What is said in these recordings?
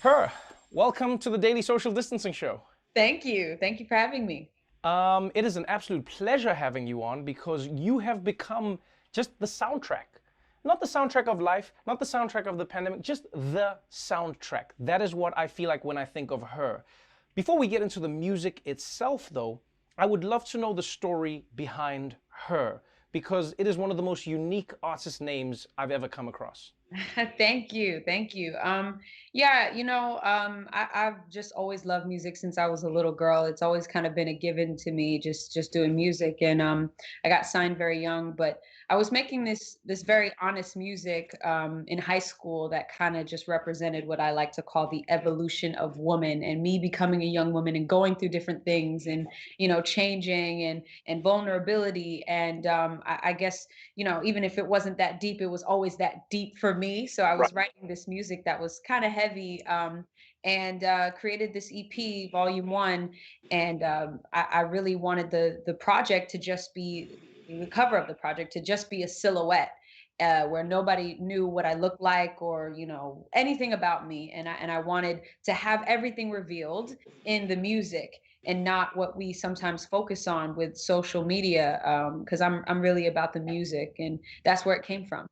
Her, welcome to the Daily Social Distancing Show. Thank you. Thank you for having me. It is an absolute pleasure having you on because you have become just the soundtrack. Not the soundtrack of life, not the soundtrack of the pandemic, just the soundtrack. That is what I feel like when I think of her. Before we get into the music itself, though, I would love to know the story behind her because it is one of the most unique artist names I've ever come across. Thank you. Thank you. Yeah, I've just always loved music since I was a little girl. It's always kind of been a given to me, just doing music. And I got signed very young, but I was making this very honest music in high school that kind of just represented what I like to call the evolution of woman and me becoming a young woman and going through different things and changing and vulnerability. And I guess even if it wasn't that deep, it was always that deep for me. So I was writing this music that was kind of heavy, and created this EP, Volume One. And I really wanted the project to just be the cover of the project to just be a silhouette. Where nobody knew what I looked like or anything about me, and I wanted to have everything revealed in the music and not what we sometimes focus on with social media, because I'm really about the music, and that's where it came from.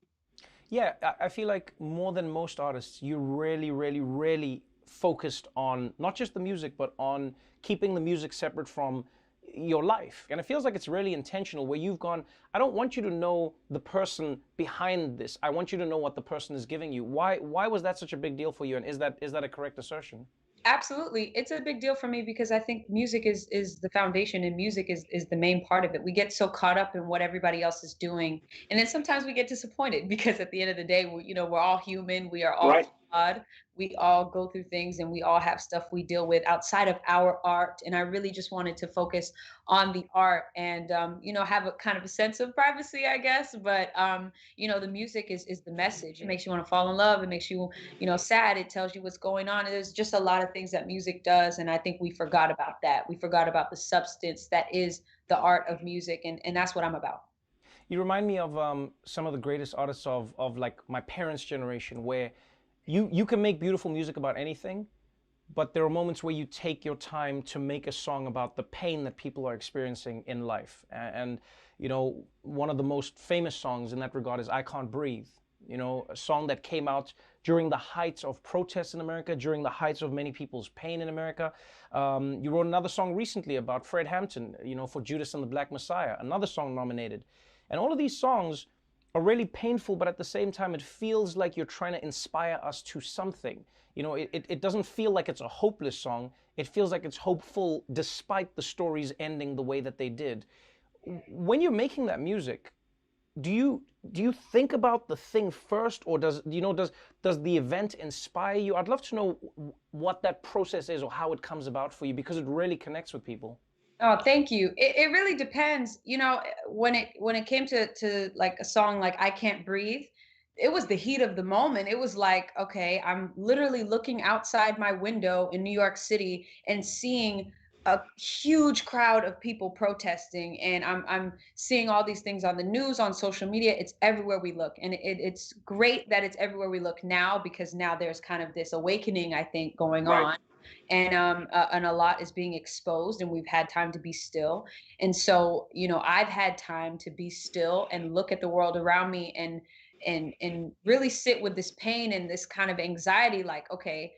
Yeah, I feel like more than most artists, you really, really, really focused on not just the music, but on keeping the music separate from your life. And it feels like it's really intentional where you've gone, I don't want you to know the person behind this. I want you to know what the person is giving you. Why was that such a big deal for you? And is that a correct assertion? Absolutely. It's a big deal for me because I think music is the foundation, and music is the main part of it. We get so caught up in what everybody else is doing, and then sometimes we get disappointed because at the end of the day, we're all human, we are all flawed. We all go through things and we all have stuff we deal with outside of our art, and I really just wanted to focus on the art and have a kind of a sense of privacy, I guess, but the music is the message. It makes you want to fall in love, it makes you sad. It tells you what's going on. And there's just a lot of things that music does. And I think we forgot about that. We forgot about the substance that is the art of music. And that's what I'm about. You remind me of some of the greatest artists of like my parents' generation, where you can make beautiful music about anything, but there are moments where you take your time to make a song about the pain that people are experiencing in life. And one of the most famous songs in that regard is "I Can't Breathe." A song that came out during the heights of protests in America, during the heights of many people's pain in America. You wrote another song recently about Fred Hampton, for Judas and the Black Messiah, another song nominated. And all of these songs are really painful, but at the same time, it feels like you're trying to inspire us to something. It doesn't feel like it's a hopeless song. It feels like it's hopeful despite the stories ending the way that they did. When you're making that music, do you think about the thing first, or does the event inspire you? I'd love to know what that process is or how it comes about for you because it really connects with people. Oh, thank you. It really depends. When it came to like a song like I Can't Breathe, it was the heat of the moment. It was like, okay, I'm literally looking outside my window in New York City and seeing a huge crowd of people protesting, and I'm seeing all these things on the news, on social media. It's everywhere we look, and it's great that it's everywhere we look now, because now there's kind of this awakening, I think, going on, and a lot is being exposed, and we've had time to be still. And so I've had time to be still and look at the world around me, and really sit with this pain and this kind of anxiety, like, okay,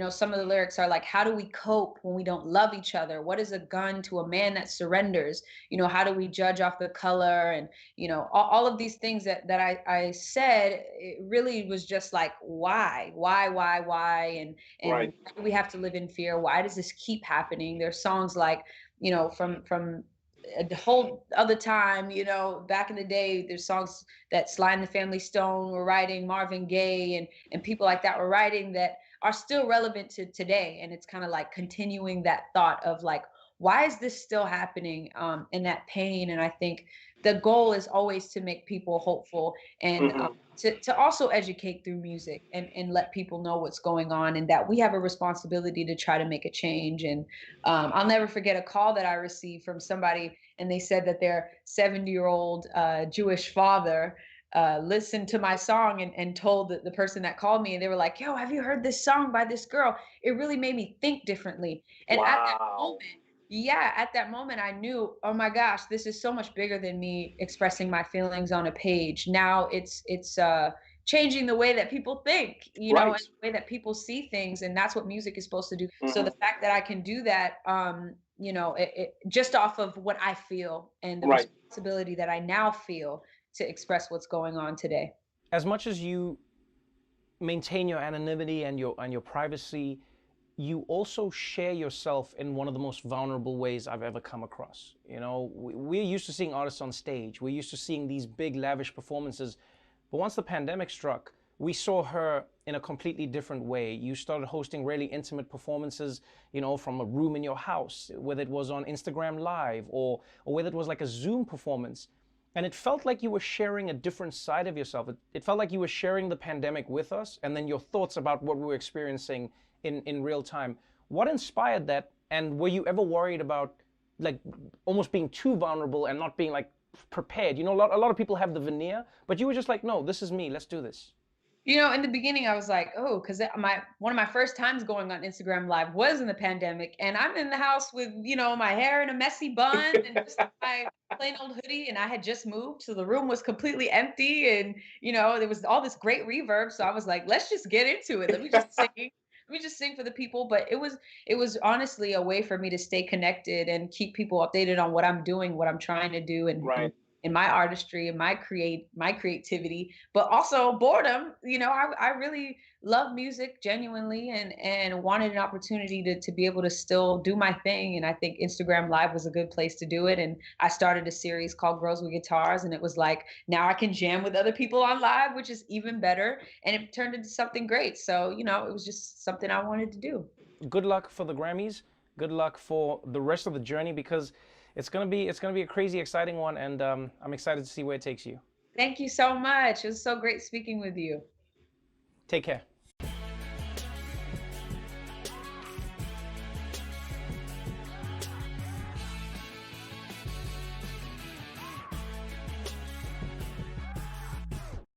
some of the lyrics are like, how do we cope when we don't love each other? What is a gun to a man that surrenders? How do we judge off the color? And all of these things that I said, it really was just like, why, and why do we have to live in fear? Why does this keep happening? There's songs like, from a whole other time, back in the day, there's songs that Sly and the Family Stone were writing, Marvin Gaye, and people like that were writing, that are still relevant to today. And it's kind of like continuing that thought of like, why is this still happening, and that pain? And I think the goal is always to make people hopeful, and to also educate through music, and let people know what's going on, and that we have a responsibility to try to make a change. And I'll never forget a call that I received from somebody, and they said that their 70-year-old Jewish father listened to my song and told the person that called me, and they were like, "Yo, have you heard this song by this girl? It really made me think differently." And at that Wow. moment, yeah, at that moment, I knew, oh my gosh, this is so much bigger than me expressing my feelings on a page. Now it's changing the way that people think, and Right. the way that people see things, and that's what music is supposed to do. So the Hmm. fact that I can do that, it just off of what I feel and the Right. responsibility that I now feel to express what's going on today. As much as you maintain your anonymity and your privacy, you also share yourself in one of the most vulnerable ways I've ever come across. We're used to seeing artists on stage. We're used to seeing these big, lavish performances. But once the pandemic struck, we saw her in a completely different way. You started hosting really intimate performances, from a room in your house, whether it was on Instagram Live or whether it was like a Zoom performance. And it felt like you were sharing a different side of yourself. It felt like you were sharing the pandemic with us and then your thoughts about what we were experiencing in real time. What inspired that? And were you ever worried about like almost being too vulnerable and not being like prepared? A lot of people have the veneer, but you were just like, no, this is me. Let's do this. In the beginning, I was like, oh, because my one of my first times going on Instagram Live was in the pandemic, and I'm in the house with my hair in a messy bun and just my plain old hoodie, and I had just moved, so the room was completely empty, and there was all this great reverb. So I was like, let's just get into it. Let me just sing. Let me just sing for the people. But it was honestly a way for me to stay connected and keep people updated on what I'm doing, what I'm trying to do, and Right. in my artistry and my creativity, but also boredom. I really love music genuinely, and wanted an opportunity to be able to still do my thing. And I think Instagram Live was a good place to do it. And I started a series called Girls with Guitars, and it was like, now I can jam with other people on live, which is even better. And it turned into something great. So, it was just something I wanted to do. Good luck for the Grammys. Good luck for the rest of the journey because it's gonna be a crazy, exciting one, and I'm excited to see where it takes you. Thank you so much. It was so great speaking with you. Take care.